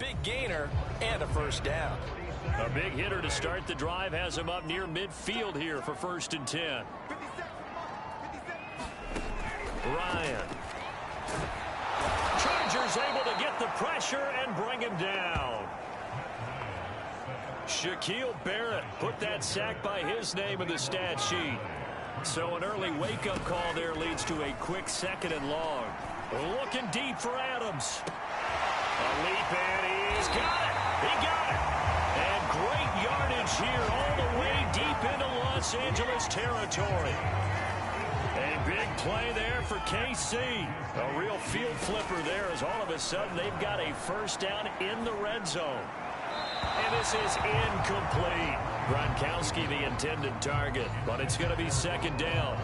big gainer and a first down. A big hitter to start the drive has him up near midfield here for 1st and 10. Ryan. Chargers able to get the pressure and bring him down. Shaquille Barrett put that sack by his name in the stat sheet. So an early wake-up call there leads to a quick 2nd and long. Looking deep for Adams. A leap, and he's got it. He got it. And great yardage here all the way deep into Los Angeles territory. A big play there for KC. A real field flipper there as all of a sudden they've got a first down in the red zone. And this is incomplete. Gronkowski the intended target, but it's going to be 2nd down.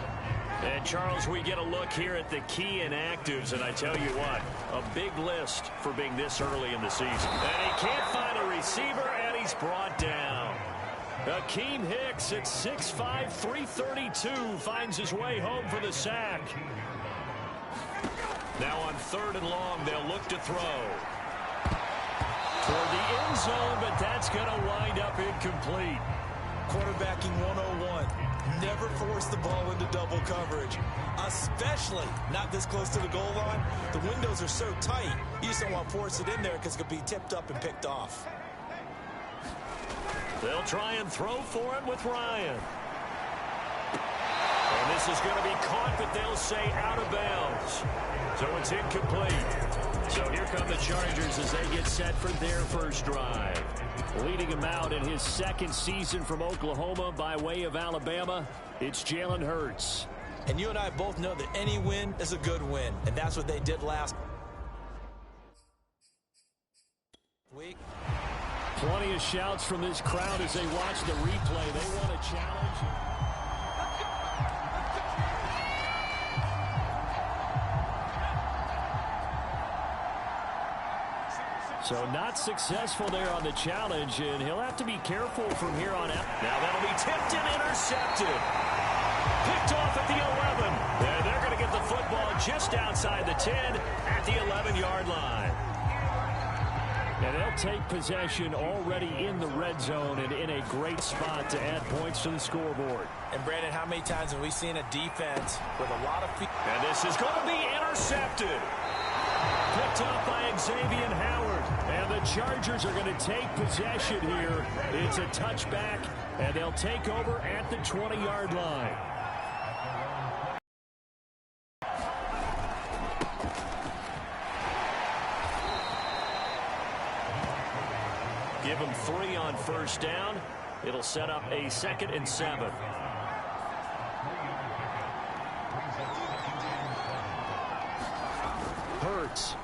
And, Charles, we get a look here at the key inactives, and I tell you what, a big list for being this early in the season. And he can't find a receiver, and he's brought down. Akeem Hicks at 6'5", 332 finds his way home for the sack. Now on 3rd and long, they'll look to throw. Toward the end zone, but that's going to wind up incomplete. Quarterbacking 101. Never force the ball into double coverage, especially not this close to the goal line. The windows are so tight, you just don't want to force it in there because it could be tipped up and picked off. They'll try and throw for it with Ryan. And this is going to be caught, but they'll say out of bounds. So it's incomplete. So here come the Chargers as they get set for their first drive. Leading him out in his 2nd season from Oklahoma by way of Alabama, it's Jalen Hurts. And you and I both know that any win is a good win, and that's what they did last week. Plenty of shouts from this crowd as they watch the replay. They want a challenge. So not successful there on the challenge, and he'll have to be careful from here on out. Now that'll be tipped and intercepted. Picked off at the 11. And they're going to get the football just outside the 10 at the 11-yard line. And they'll take possession already in the red zone and in a great spot to add points to the scoreboard. And, Brandon, how many times have we seen a defense with a lot of feet? And this is going to be intercepted. Picked up by Xavier Howard. And the Chargers are going to take possession here. It's a touchback, and they'll take over at the 20-yard line. Give him 3 on first down. It'll set up a 2nd and 7. Hurts.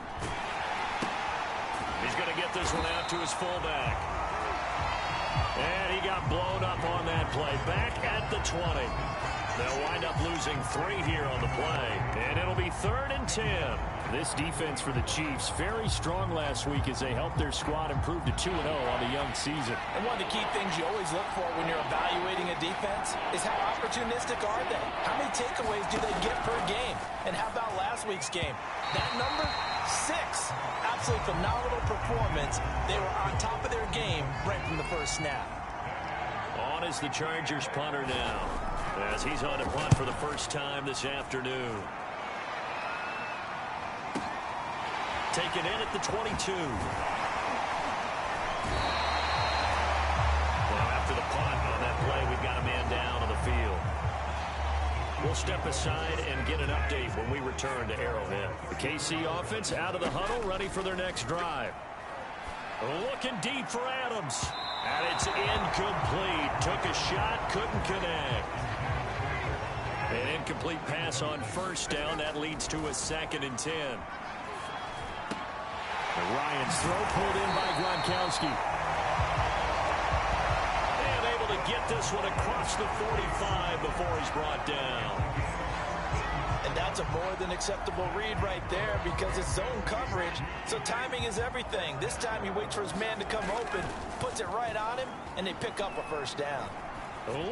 He's going to get this one out to his fullback. And he got blown up on that play. Back at the 20. They'll wind up losing 3 here on the play. And it'll be 3rd and 10. This defense for the Chiefs, very strong last week as they helped their squad improve to 2-0 on the young season. And one of the key things you always look for when you're evaluating a defense is how opportunistic are they? How many takeaways do they get per game? And how about last week's game? That number, 6. Absolutely phenomenal performance. They were on top of their game right from the first snap. On is the Chargers punter now, as he's on to punt for the first time this afternoon. Taken in at the 22. Well, after the punt on that play, we've got a man down on the field. We'll step aside and get an update when we return to Arrowhead. The KC offense out of the huddle, ready for their next drive. Looking deep for Adams. And it's incomplete. Took a shot, couldn't connect. An incomplete pass on first down. That leads to a 2nd and 10. And Ryan's throw pulled in by Gronkowski. And able to get this one across the 45 before he's brought down. And that's a more than acceptable read right there because it's zone coverage, so timing is everything. This time he waits for his man to come open, puts it right on him, and they pick up a first down.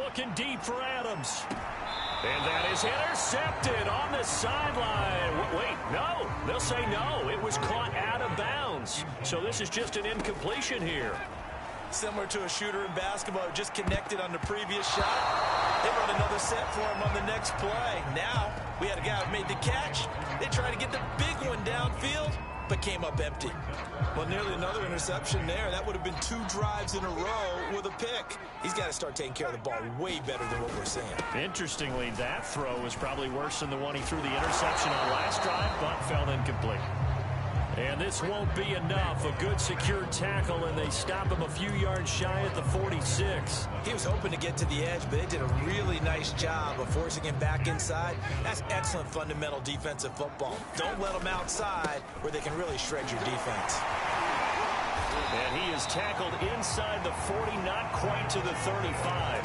Looking deep for Adams. And that is intercepted on the sideline. Wait, no. They'll say no. It was caught out of bounds. So this is just an incompletion here. Similar to a shooter in basketball who just connected on the previous shot. They run another set for him on the next play. Now, we had a guy who made the catch. They tried to get the big one downfield, but came up empty. Well, nearly another interception there. That would have been 2 drives in a row with a pick. He's got to start taking care of the ball way better than what we're seeing. Interestingly, that throw was probably worse than the one he threw the interception on last drive, but fell incomplete. And this won't be enough. A good secure tackle, and they stop him a few yards shy at the 46. He was hoping to get to the edge, but they did a really nice job of forcing him back inside. That's excellent fundamental defensive football. Don't let them outside where they can really shred your defense. And he is tackled inside the 40, not quite to the 35.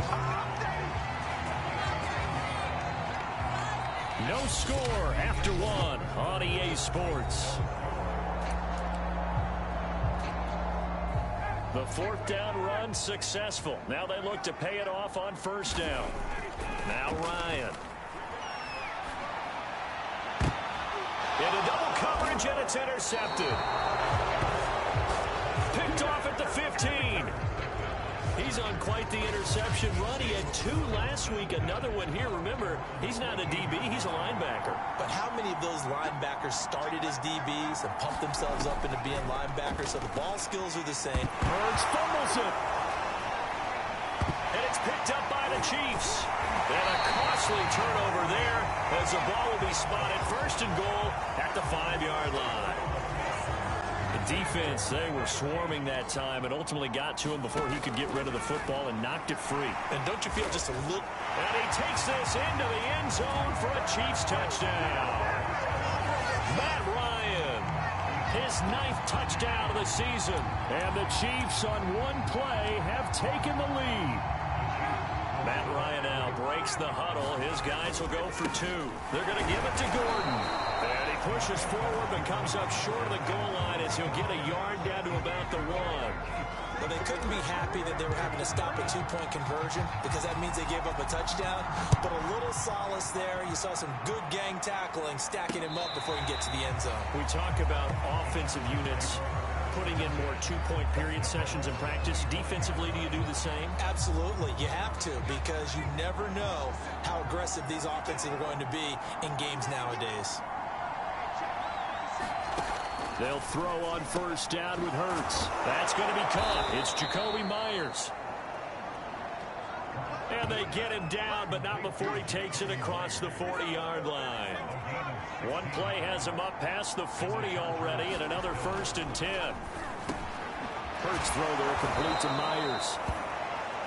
No score after 1 on EA Sports. The 4th down run successful. Now they look to pay it off on 1st down. Now Ryan. Into double coverage, and it's intercepted. Picked off at the 15. He's on quite the interception run. He had 2 last week, another one here. Remember, he's not a DB, he's a linebacker. But how many of those linebackers started as DBs and pumped themselves up into being linebackers? So the ball skills are the same. Hurts fumbles it. And it's picked up by the Chiefs. And a costly turnover there as the ball will be spotted 1st and goal at the 5-yard line. The defense, they were swarming that time and ultimately got to him before he could get rid of the football and knocked it free. And don't you feel just a little... And he takes this into the end zone for a Chiefs touchdown. Matt Ryan, his 9th touchdown of the season. And the Chiefs on 1 play have taken the lead. Matt Ryan now breaks the huddle. His guys will go for 2. They're going to give it to Gordon. And he pushes forward but comes up short of the goal line as he'll get a yard down to about the 1. Well, they couldn't be happy that they were having to stop a 2-point conversion because that means they gave up a touchdown. But a little solace there. You saw some good gang tackling, stacking him up before he can get to the end zone. We talk about offensive units putting in more 2-point period sessions in practice. Defensively, do you do the same? Absolutely. You have to, because you never know how aggressive these offenses are going to be in games nowadays. They'll throw on 1st down with Hurts. That's going to be caught. It's Jacoby Myers. And they get him down, but not before he takes it across the 40-yard line. One play has him up past the 40 already, and another 1st and 10. Hurts throw there complete to Myers.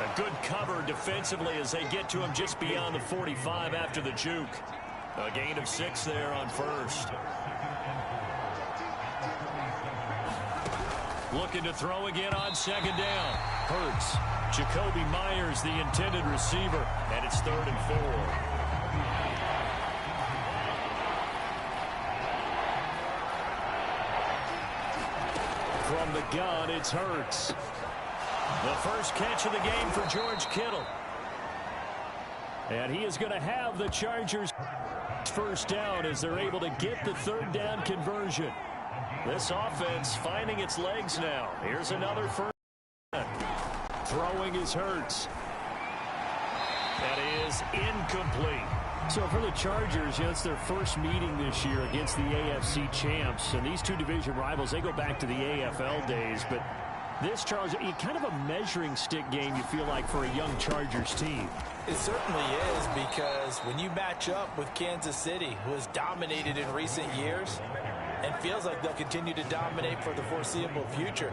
A good cover defensively as they get to him just beyond the 45 after the juke. A gain of 6 there on 1st. Looking to throw again on 2nd down. Hurts. Jacoby Myers, the intended receiver, and it's 3rd and 4. From the gun, it's Hurts. The first catch of the game for George Kittle. And he is going to have the Chargers' 1st down as they're able to get the 3rd down conversion. This offense finding its legs now. Here's another 1st down. Throwing is Hurts. That is incomplete. So for the Chargers, it's their first meeting this year against the AFC champs. And these 2 division rivals, they go back to the AFL days. But this, Charles, kind of a measuring stick game, you feel like, for a young Chargers team. It certainly is, because when you match up with Kansas City, who has dominated in recent years and feels like they'll continue to dominate for the foreseeable future,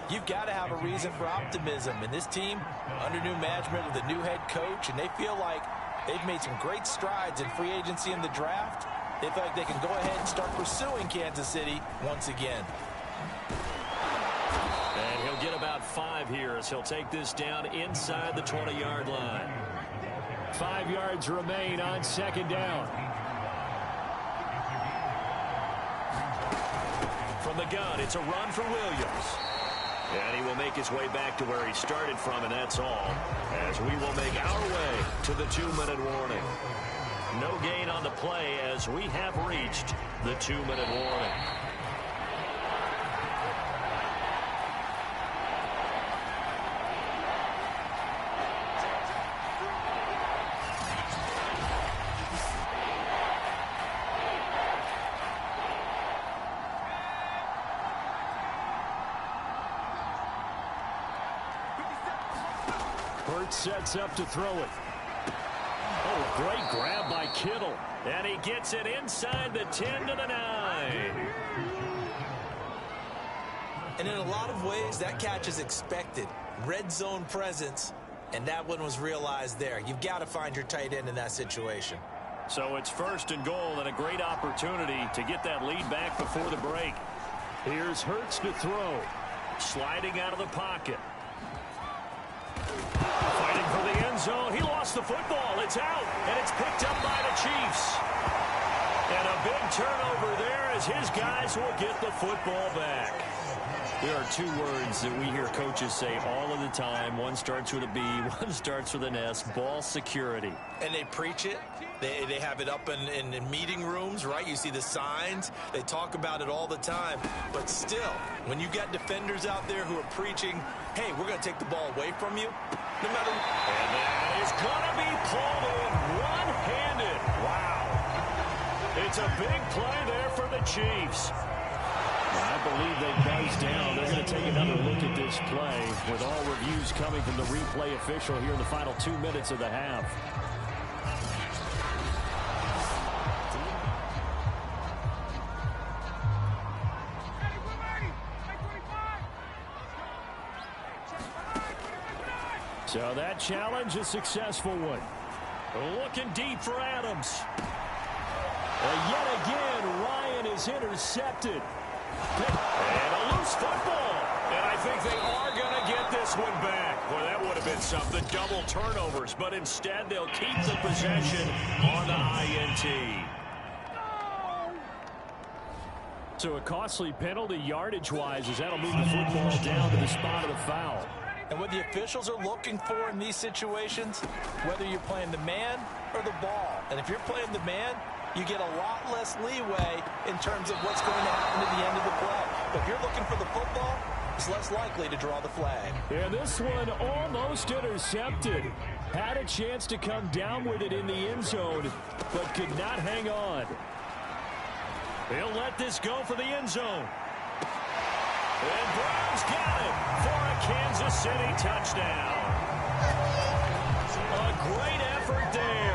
you've got to have a reason for optimism. And this team, under new management with a new head coach, and they feel like they've made some great strides in free agency in the draft. They feel like they can go ahead and start pursuing Kansas City once again. And he'll get about 5 here as he'll take this down inside the 20-yard line. 5 yards remain on 2nd down. From the gun, it's a run for Williams. And he will make his way back to where he started from, and that's all, as we will make our way to the 2-minute warning. No gain on the play as we have reached the 2-minute warning. Hurt sets up to throw it. Oh, great grab by Kittle. And he gets it inside the 10 to the 9. And in a lot of ways, that catch is expected. Red zone presence, and that one was realized there. You've got to find your tight end in that situation. So it's 1st and goal and a great opportunity to get that lead back before the break. Here's Hurts to throw. Sliding out of the pocket. Fighting for the end zone. He lost the football. It's out, and it's picked up by the Chiefs. And a big turnover there as his guys will get the football back. There are 2 words that we hear coaches say all of the time. One starts with a B, one starts with an S, ball security. And they preach it. They have it up in meeting rooms, right? You see the signs. They talk about it all the time. But still, when you got defenders out there who are preaching, hey, we're going to take the ball away from you, no matter. And that is going to be pulled in one-handed. Wow. It's a big play there for the Chiefs. I believe they buzzed down. They're going to take another look at this play with all reviews coming from the replay official here in the final 2 minutes of the half. So that challenge, a successful one. Looking deep for Adams. And yet again, Ryan is intercepted. And a loose football. And I think they are going to get this one back. Boy, that would have been something. Double turnovers. But instead, they'll keep the possession on the INT. So a costly penalty yardage-wise as that'll move the football down to the spot of the foul. And what the officials are looking for in these situations, whether you're playing the man or the ball. And if you're playing the man, you get a lot less leeway in terms of what's going to happen at the end of the play. But if you're looking for the football, it's less likely to draw the flag. Yeah, this one almost intercepted. Had a chance to come down with it in the end zone, but could not hang on. He'll let this go for the end zone. And Brown's got it for a Kansas City touchdown. A great effort there.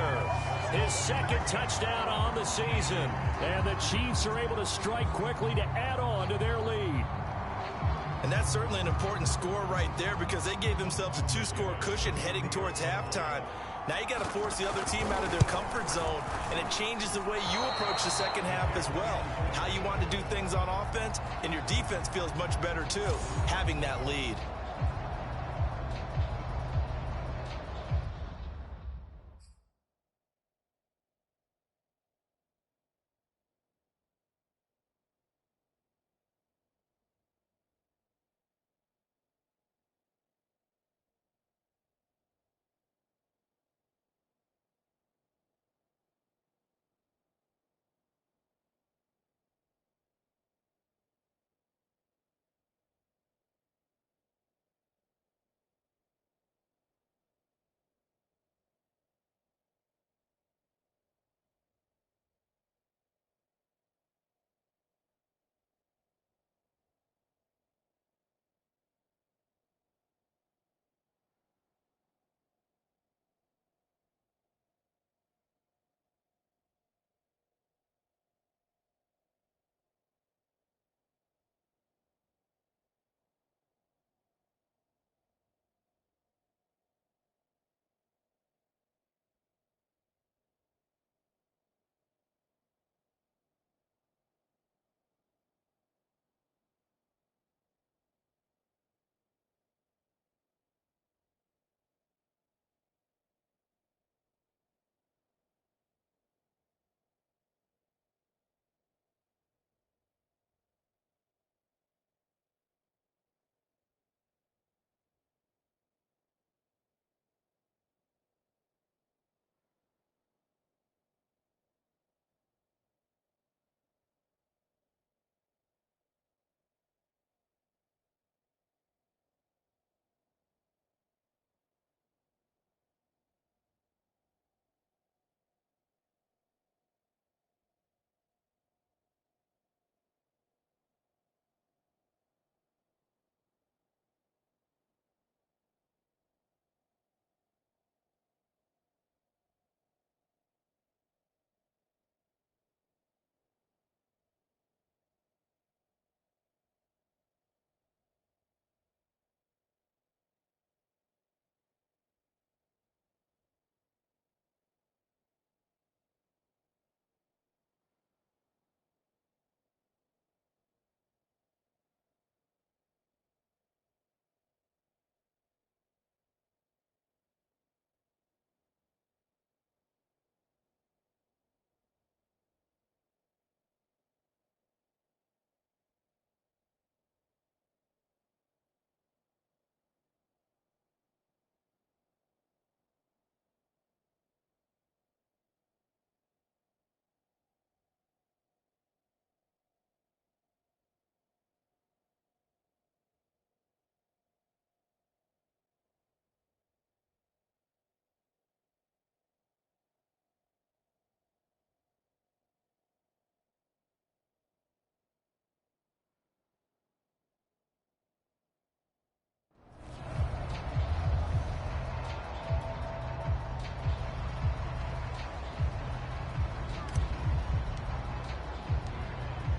His 2nd touchdown on the season. And the Chiefs are able to strike quickly to add on to their lead. And that's certainly an important score right there because they gave themselves a 2-score cushion heading towards halftime. Now you got to force the other team out of their comfort zone, and it changes the way you approach the second half as well. How you want to do things on offense, and your defense feels much better too, having that lead.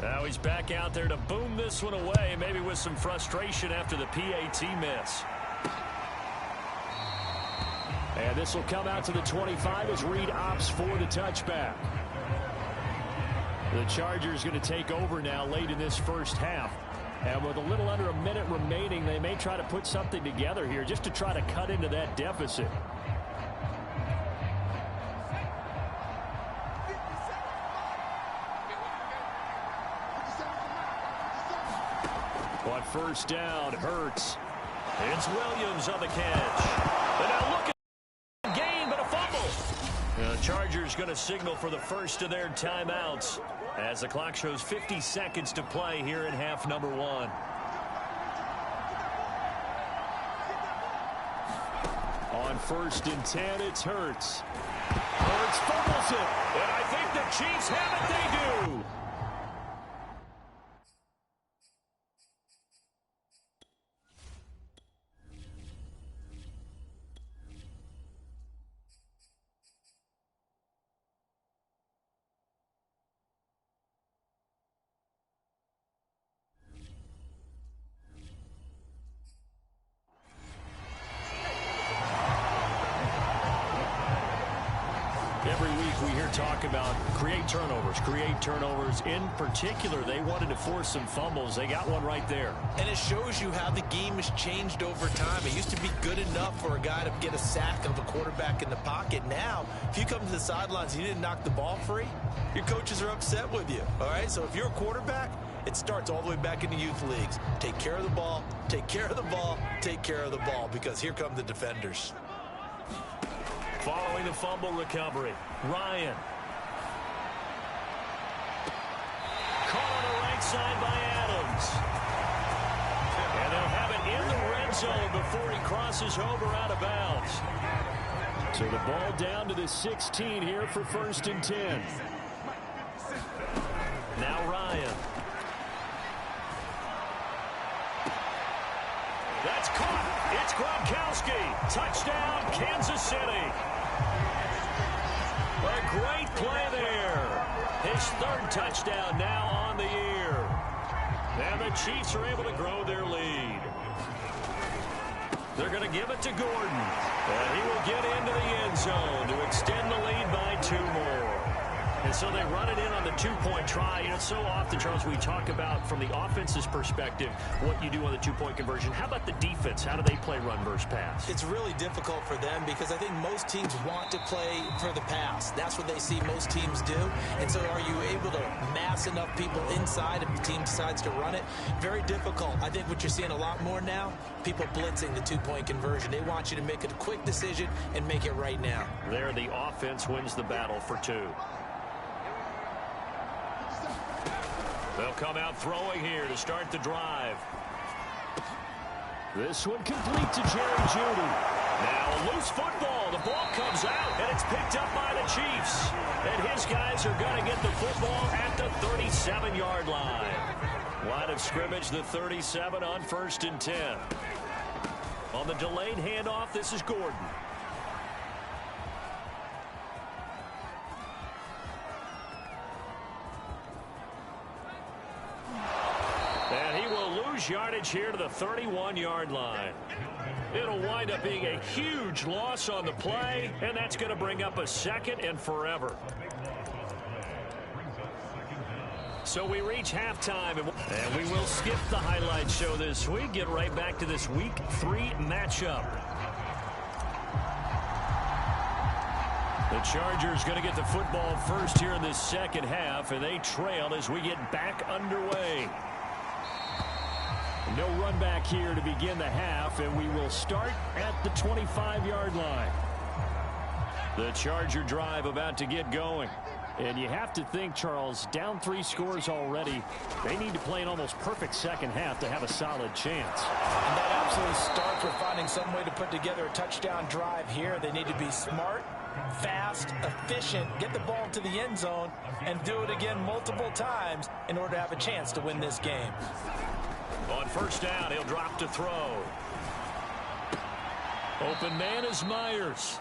Now he's back out there to boom this one away, maybe with some frustration after the PAT miss. And this will come out to the 25 as Reed opts for the touchback. The Chargers going to take over now late in this first half. And with a little under a minute remaining, they may try to put something together here just to try to cut into that deficit. On first down, Hurts. It's Williams on the catch. And now look at the gain, but a fumble. The Chargers going to signal for the first of their timeouts as the clock shows 50 seconds to play here in half number 1. On first and 10, it's Hurts. Hurts fumbles it. And I think the Chiefs have it. They do. Every week we hear talk about create turnovers. In particular, they wanted to force some fumbles. They got one right there. And it shows you how the game has changed over time. It used to be good enough for a guy to get a sack of a quarterback in the pocket. Now, if you come to the sidelines and you didn't knock the ball free, your coaches are upset with you. All right, so if you're a quarterback, it starts all the way back in the youth leagues. Take care of the ball, take care of the ball, take care of the ball, because here come the defenders. Following the fumble recovery, Ryan. Caught on the right side by Adams. And they'll have it in the red zone before he crosses over out of bounds. So the ball down to the 16 here for first and 10. Now Ryan. That's caught. It's Gronkowski. Touchdown, Kansas City. A great play there. His third touchdown now on the year. And the Chiefs are able to grow their lead. They're going to give it to Gordon. And he will get into the end zone to extend the lead by 2 more. And so they run it in on the 2-point try. You know, so often, Charles, we talk about from the offense's perspective what you do on the 2-point conversion. How about the defense? How do they play run versus pass? It's really difficult for them because I think most teams want to play for the pass. That's what they see most teams do. And so are you able to mass enough people inside if the team decides to run it? Very difficult. I think what you're seeing a lot more now, people blitzing the 2-point conversion. They want you to make a quick decision and make it right now. There, the offense wins the battle for 2. They'll come out throwing here to start the drive. This one complete to Jerry Jeudy. Now a loose football. The ball comes out, and it's picked up by the Chiefs. And his guys are going to get the football at the 37-yard line. Line of scrimmage, the 37 on first and 10. On the delayed handoff, this is Gordon. Yardage here to the 31-yard line. It'll wind up being a huge loss on the play, and that's going to bring up a 2nd and forever. So we reach halftime, and we will skip the highlight show this week. Get right back to this Week 3 matchup. The Chargers going to get the football first here in this second half, and they trail as we get back underway. No run back here to begin the half, and we will start at the 25-yard line. The Charger drive about to get going. And you have to think, Charles, down 3 scores already. They need to play an almost perfect second half to have a solid chance. And that absolutely starts with finding some way to put together a touchdown drive here. They need to be smart, fast, efficient, get the ball to the end zone, and do it again multiple times in order to have a chance to win this game. On first down, he'll drop to throw. Open man is Myers.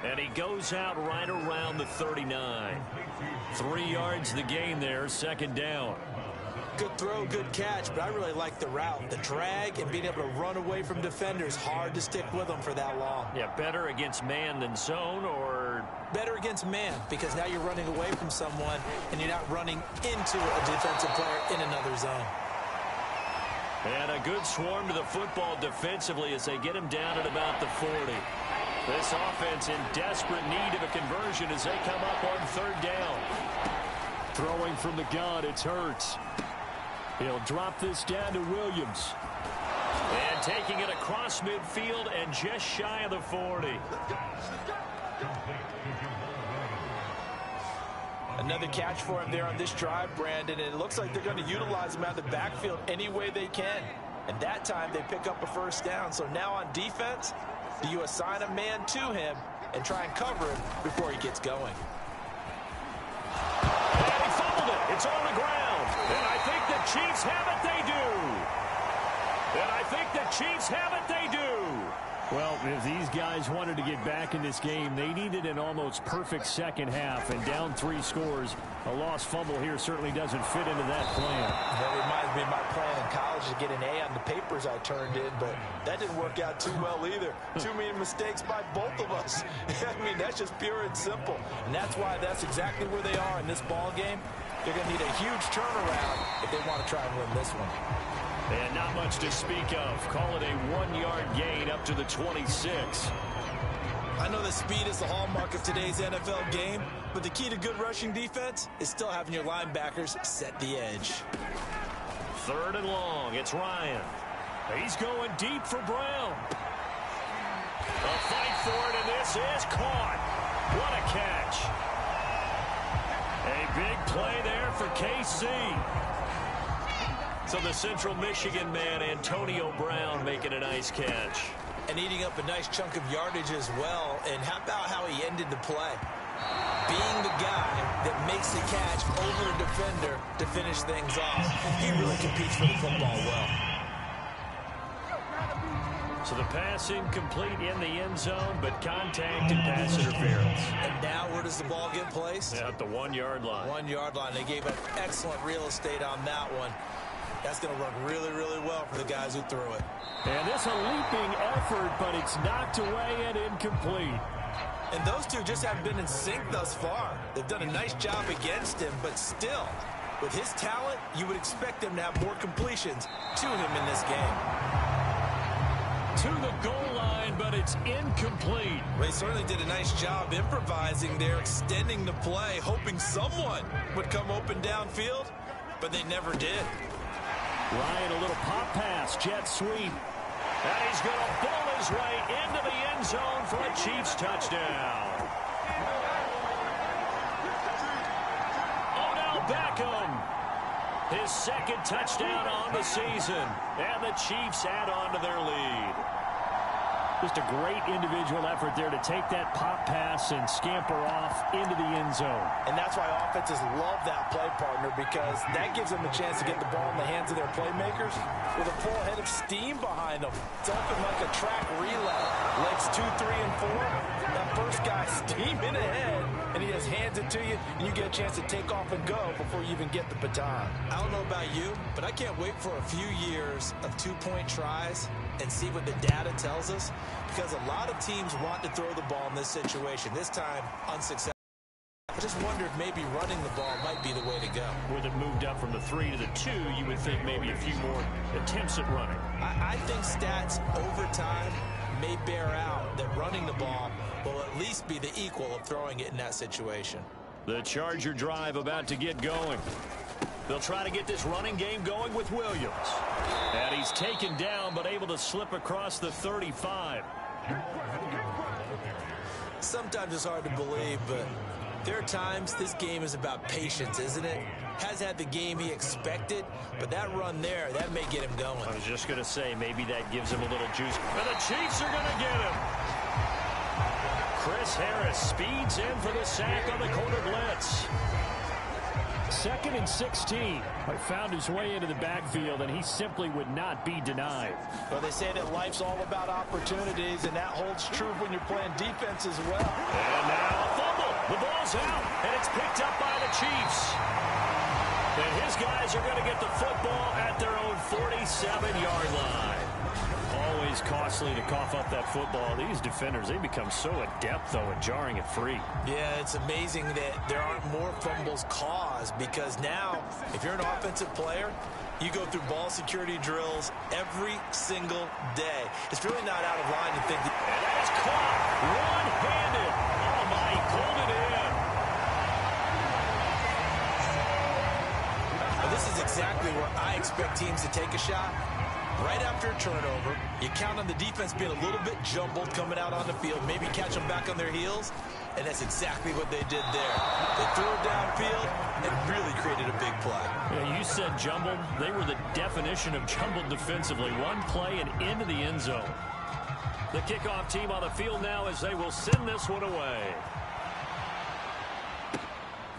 And he goes out right around the 39. 3 yards the gain there, second down. Good throw, good catch, but I really like the route. The drag and being able to run away from defenders, hard to stick with them for that long. Yeah, better against man than zone, or? Better against man, because now you're running away from someone and you're not running into a defensive player in another zone. And a good swarm to the football defensively as they get him down at about the 40. This offense in desperate need of a conversion as they come up on third down. Throwing from the gun, it's Hurts. He'll drop this down to Williams. And taking it across midfield and just shy of the 40. Another catch for him there on this drive, Brandon. And it looks like they're going to utilize him out of the backfield any way they can. And that time they pick up a first down. So now on defense, do you assign a man to him and try and cover him before he gets going? And he fumbled it. It's on the ground. And I think the Chiefs have it. They do. And I think the Chiefs have it. They do. Well, if these guys wanted to get back in this game, they needed an almost perfect second half. And down 3 scores, a lost fumble here certainly doesn't fit into that plan. That reminds me of my plan in college to get an A on the papers I turned in, but that didn't work out too well either. Too many mistakes by both of us. I mean, that's just pure and simple. And that's why that's exactly where they are in this ball game. They're going to need a huge turnaround if they want to try and win this one. And not much to speak of. Call it a 1-yard gain up to the 26. I know that speed is the hallmark of today's NFL game, but the key to good rushing defense is still having your linebackers set the edge. Third and long. It's Ryan. He's going deep for Brown. A fight for it, and this is caught. What a catch. A big play there for KC. So the Central Michigan man, Antonio Brown, making a nice catch. And eating up a nice chunk of yardage as well. And how about how he ended the play? Being the guy that makes the catch over a defender to finish things off. He really competes for the football well. So the pass incomplete in the end zone, but contact and pass interference. And now where does the ball get placed? At the 1-yard line. 1-yard line. They gave up excellent real estate on that one. That's going to work really, really well for the guys who threw it. And this a leaping effort, but it's knocked away and incomplete. And those two just haven't been in sync thus far. They've done a nice job against him, but still, with his talent, you would expect them to have more completions to him in this game. To the goal line, but it's incomplete. Well, he certainly did a nice job improvising there, extending the play, hoping someone would come open downfield, but they never did. Ryan, a little pop pass, jet sweep. And he's going to bull his way into the end zone for a Chiefs touchdown. Odell Beckham, his second touchdown on the season. And the Chiefs add on to their lead. Just a great individual effort there to take that pop pass and scamper off into the end zone. And that's why offenses love that play partner, because that gives them a chance to get the ball in the hands of their playmakers with a full head of steam behind them. It's open like a track relay. Legs 2, 3, and 4. That first guy steaming ahead, and he just hands it to you, and you get a chance to take off and go before you even get the baton. I don't know about you, but I can't wait for a few years of 2-point tries and see what the data tells us, because a lot of teams want to throw the ball in this situation. This time, unsuccessful. I just wonder if maybe running the ball might be the way to go. With it moved up from the 3 to the 2, you would think maybe a few more attempts at running. I think stats over time may bear out that running the ball will at least be the equal of throwing it in that situation. The Charger drive about to get going. They'll try to get this running game going with Williams. And he's taken down, but able to slip across the 35. Sometimes it's hard to believe, but there are times this game is about patience, isn't it? Has had the game he expected, but that run there, that may get him going. I was just going to say, maybe that gives him a little juice. And the Chiefs are going to get him. Chris Harris speeds in for the sack on the corner blitz. 2nd and 16. He found his way into the backfield, and he simply would not be denied. Well, they say that life's all about opportunities, and that holds true when you're playing defense as well. And now a fumble. The ball's out, and it's picked up by the Chiefs. guys are going to get the football at their own 47-yard line. Always costly to cough up that football. These defenders, they become so adept, though, at jarring it free. Yeah, it's amazing that there aren't more fumbles caused, because now, if you're an offensive player, you go through ball security drills every single day. It's really not out of line to think that. And that's caught one-handed. Oh, my, he pulled it in. Well, this is exactly where I expect teams to take a shot. Right after a turnover, you count on the defense being a little bit jumbled coming out on the field, maybe catch them back on their heels, and that's exactly what they did there. They threw it downfield and really created a big play. Yeah, you said jumbled. They were the definition of jumbled defensively. One play and into the end zone. The kickoff team on the field now as they will send this one away.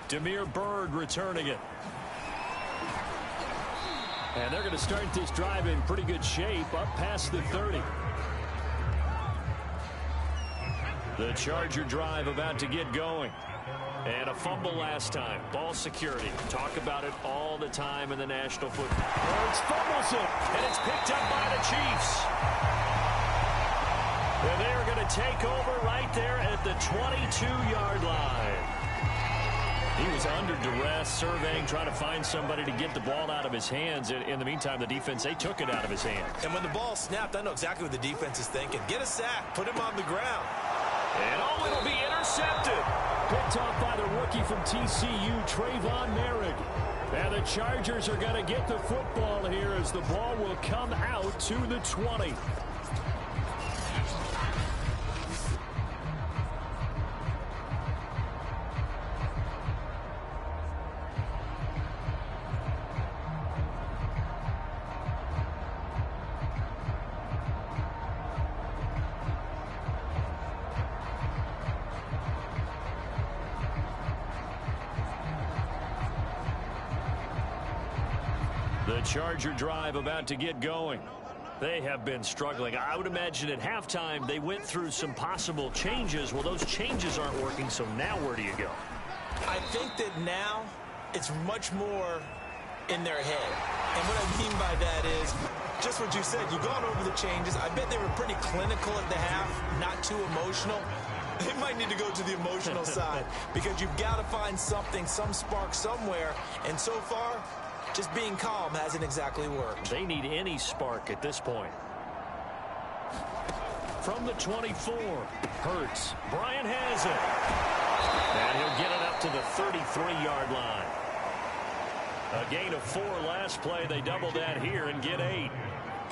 Damiere Byrd returning it. And they're going to start this drive in pretty good shape, up past the 30. The Charger drive about to get going. And a fumble last time. Ball security. Talk about it all the time in the National Football. Birds fumbles it, and it's picked up by the Chiefs. And they are going to take over right there at the 22-yard line. He was under duress, surveying, trying to find somebody to get the ball out of his hands. In the meantime, the defense, they took it out of his hands. And when the ball snapped, I know exactly what the defense is thinking. Get a sack, put him on the ground. And oh, it'll be intercepted. Picked off by the rookie from TCU, Trayvon Merrick. And the Chargers are going to get the football here as the ball will come out to the 20. The Charger drive about to get going. They have been struggling. I would imagine at halftime they went through some possible changes. Well, those changes aren't working, so now where do you go? I think that now it's much more in their head. And what I mean by that is just what you said. You've gone over the changes. I bet they were pretty clinical at the half, not too emotional. They might need to go to the emotional side because you've got to find something, some spark somewhere. And so far, just being calm hasn't exactly worked. They need any spark at this point. From the 24, Hurts. Bryant has it. And he'll get it up to the 33-yard line. A gain of 4 last play. They double that here and get 8.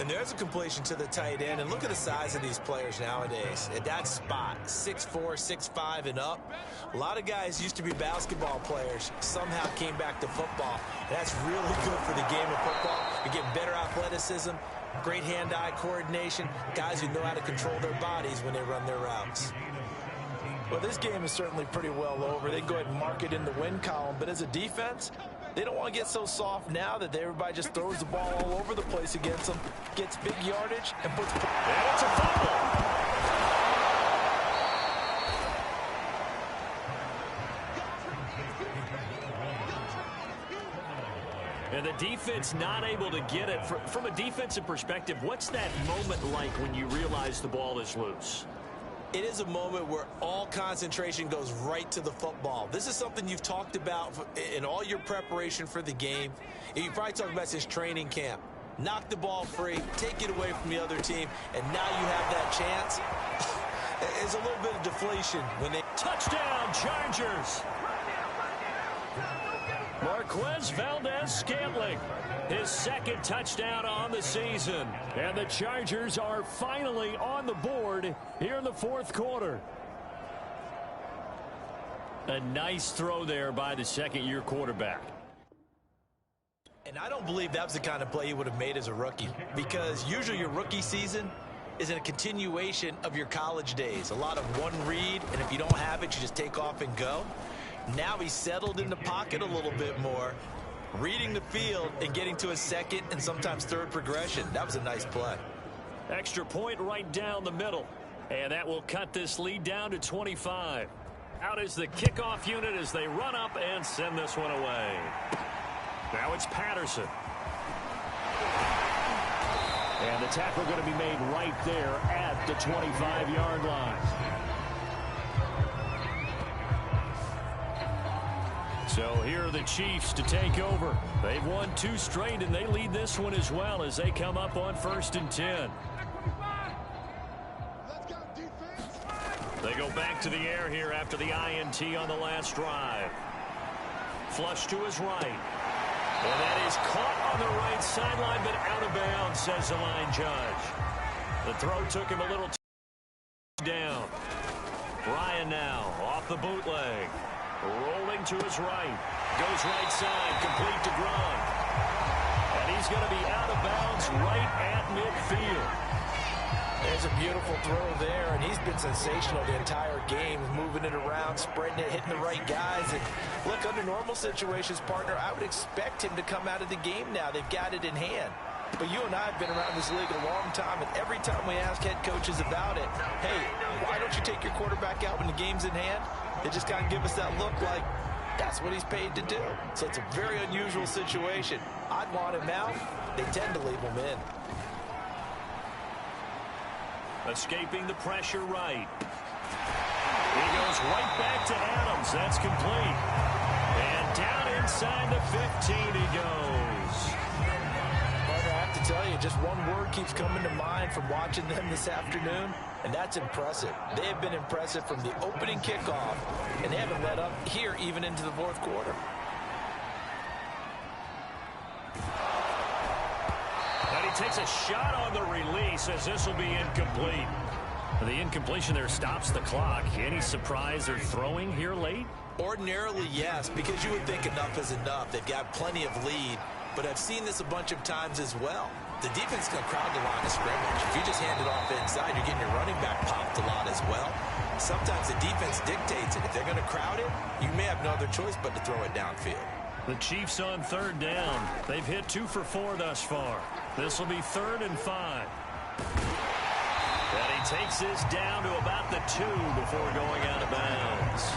And there's a completion to the tight end. And look at the size of these players nowadays. At that spot, 6'4", 6'5", and up. A lot of guys used to be basketball players. Somehow came back to football. And that's really good for the game of football. You get better athleticism, great hand-eye coordination, guys who know how to control their bodies when they run their routes. Well, this game is certainly pretty well over. They go ahead and mark it in the win column. But as a defense, they don't want to get so soft now that everybody just throws the ball all over the place against them, gets big yardage, and puts... And it's a fumble. And the defense not able to get it. From a defensive perspective, what's that moment like when you realize the ball is loose? It is a moment where all concentration goes right to the football. This is something you've talked about in all your preparation for the game. You probably talked about since training camp. Knock the ball free, take it away from the other team, and now you have that chance. There's a little bit of deflation when they... Touchdown, Chargers! Marquez Valdez-Scantling, his second touchdown on the season. And the Chargers are finally on the board here in the fourth quarter. A nice throw there by the second-year quarterback. And I don't believe that was the kind of play he would have made as a rookie, because usually your rookie season is a continuation of your college days. A lot of one read, and if you don't have it, you just take off and go. Now he's settled in the pocket a little bit more, reading the field and getting to a second and sometimes third progression. That was a nice play. Extra point right down the middle. And that will cut this lead down to 25. Out is the kickoff unit as they run up and send this one away. Now it's Patterson. And the tackle going to be made right there at the 25-yard line. So here are the Chiefs to take over. They've won 2 straight, and they lead this one as well as they come up on 1st and 10. They go back to the air here after the INT on the last drive. Flush to his right. And that is caught on the right sideline, but out of bounds, says the line judge. The throw took him a little down. Ryan now off the bootleg. Rolling to his right. Goes right side, complete to Gronk. And he's going to be out of bounds right at midfield. There's a beautiful throw there, and he's been sensational the entire game, moving it around, spreading it, hitting the right guys. And look, under normal situations, partner, I would expect him to come out of the game now. They've got it in hand. But you and I have been around this league a long time, and every time we ask head coaches about it, hey, why don't you take your quarterback out when the game's in hand? They just kind of give us that look like that's what he's paid to do. So it's a very unusual situation. I'd want him out. They tend to leave him in. Escaping the pressure right. He goes right back to Adams. That's complete. And down inside the 15 he goes. Partner, I have to tell you, just one word keeps coming to mind from watching them this afternoon, and that's impressive. They have been impressive from the opening kickoff, and they haven't let up here even into the 4th quarter. And he takes a shot on the release as this will be incomplete. The incompletion there stops the clock. Any surprise they're throwing here late? Ordinarily, yes, because you would think enough is enough. They've got plenty of lead, but I've seen this a bunch of times as well. The defense is going to crowd the line of scrimmage. If you just hand it off inside, you're getting your running back popped a lot as well. Sometimes the defense dictates it. If they're going to crowd it, you may have no other choice but to throw it downfield. The Chiefs on 3rd down. They've hit 2 for 4 thus far. This will be 3rd and 5. And he takes this down to about the 2 before going out of bounds.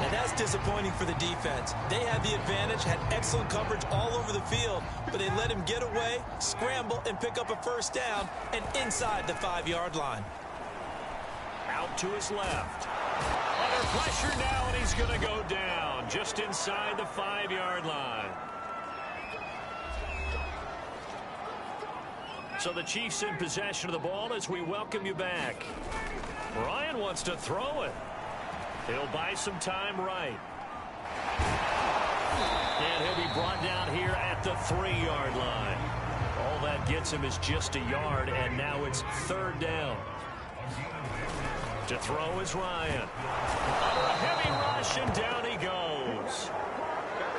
And that's disappointing for the defense. They had the advantage, had excellent coverage all over the field, but they let him get away, scramble, and pick up a 1st down, and inside the 5-yard line. Out to his left. Under pressure now, and he's going to go down just inside the 5-yard line. So the Chiefs in possession of the ball as we welcome you back. Ryan wants to throw it. He'll buy some time right. And he'll be brought down here at the 3-yard line. All that gets him is just a yard, and now it's 3rd down. To throw is Ryan. Under a heavy rush, and down he goes.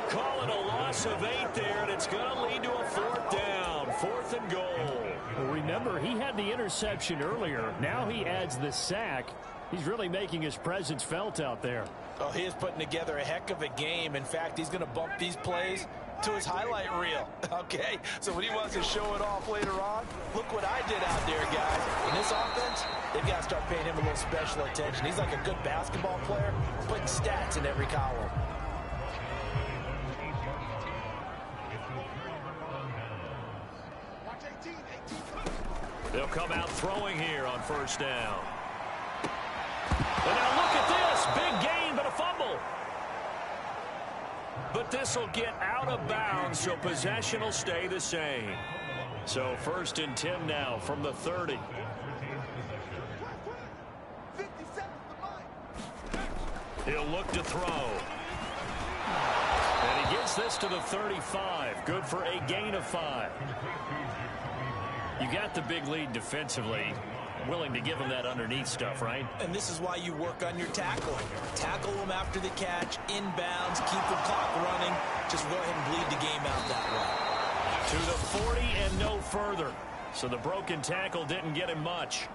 Call it a loss of 8 there, and it's going to lead to a 4th down. 4th and goal. Well, remember, he had the interception earlier. Now he adds the sack. He's really making his presence felt out there. Oh, he is putting together a heck of a game. In fact, he's going to bump these plays to his highlight reel. Okay, so when he wants to show it off later on, look what I did out there, guys. In this offense, they've got to start paying him a little special attention. He's like a good basketball player, putting stats in every column. They'll come out throwing here on 1st down. And now look at this. Big gain, but a fumble. But this will get out of bounds, so possession will stay the same. So 1st and 10 now from the 30. He'll look to throw. And he gets this to the 35. Good for a gain of 5. You got the big lead defensively. Willing to give him that underneath stuff, right? And this is why you work on your tackling. Tackle them after the catch, inbounds, keep the clock running. Just go ahead and bleed the game out that way. To the 40 and no further. So the broken tackle didn't get him much.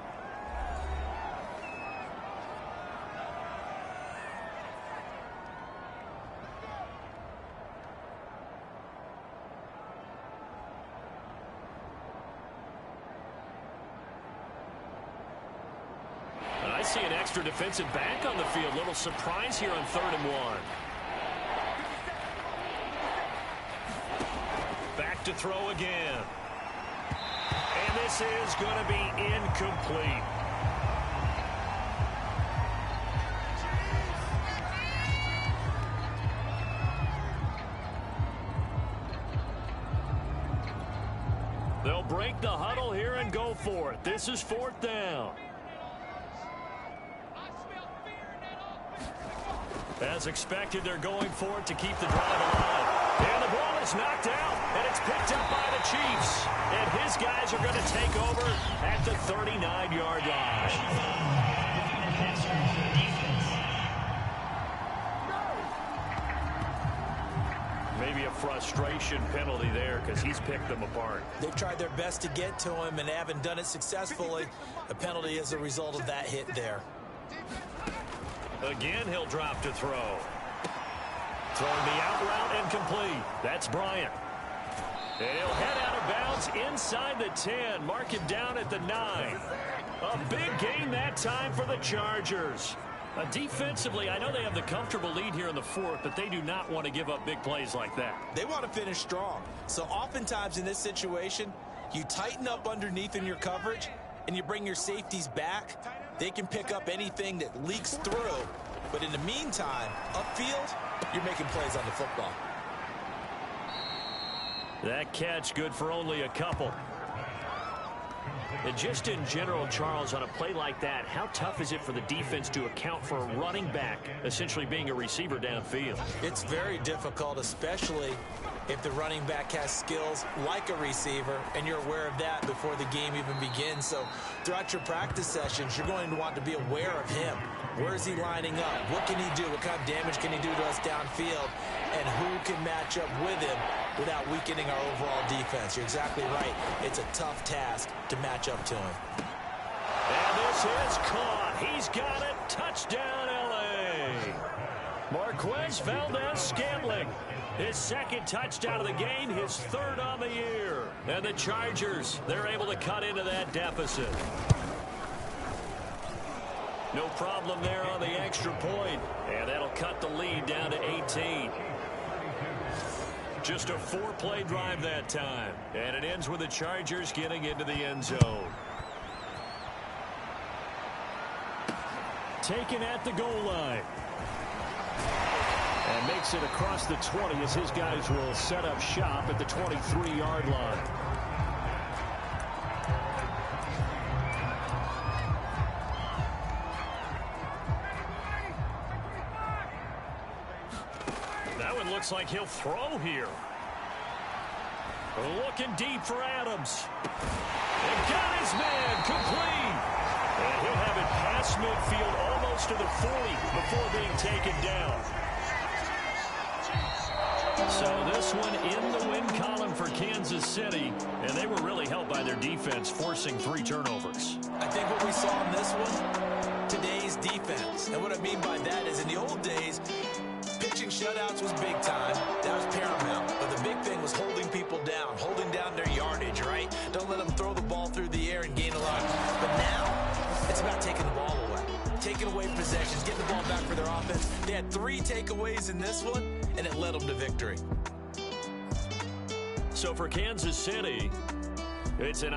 I see an extra defensive back on the field. Little surprise here on 3rd and 1. to throw again. And this is going to be incomplete. They'll break the huddle here and go for it. This is 4th down. As expected, they're going for it to keep the drive alive. And the ball is knocked out, and it's picked up by the Chiefs. And his guys are going to take over at the 39-yard line. Maybe a frustration penalty there because he's picked them apart. They've tried their best to get to him and haven't done it successfully. A penalty is a result of that hit there. Again, he'll drop to throw. Throwing the out route and complete. That's Bryant. And he'll head out of bounds inside the 10. Mark him down at the 9. A big gain that time for the Chargers. Defensively, I know they have the comfortable lead here in the 4th, but they do not want to give up big plays like that. They want to finish strong. So oftentimes in this situation, you tighten up underneath in your coverage, and you bring your safeties back. They can pick up anything that leaks through. But in the meantime, upfield, you're making plays on the football. That catch good for only a couple. And just in general, Charles, on a play like that, how tough is it for the defense to account for a running back essentially being a receiver downfield? It's very difficult, especially if the running back has skills like a receiver, and you're aware of that before the game even begins. So throughout your practice sessions, you're going to want to be aware of him. Where is he lining up? What can he do? What kind of damage can he do to us downfield? And who can match up with him without weakening our overall defense? You're exactly right. It's a tough task to match up to him. And this is caught. He's got it. Touchdown, L.A. Marquez Valdez-Scantling. His 2nd touchdown of the game, his 3rd on the year. And the Chargers, they're able to cut into that deficit. No problem there on the extra point. And that'll cut the lead down to 18. Just a 4-play drive that time. And it ends with the Chargers getting into the end zone. Taken at the goal line. And makes it across the 20 as his guys will set up shop at the 23-yard line. That one looks like he'll throw here. Looking deep for Adams. And got his man complete. And he'll have it past midfield almost to the 40 before being taken down. So this one in the win column for Kansas City, and they were really helped by their defense, forcing 3 turnovers. I think what we saw in this one, today's defense. And what I mean by that is in the old days, pitching shutouts was big time. That was paramount. But the big thing was holding people down, holding down their yardage, right? Don't let them throw the ball through the air and gain a lot. But now, it's about taking the ball away. Taking away possessions, getting the ball back for their offense. They had 3 takeaways in this one, and it led them to victory. So for Kansas City, it's an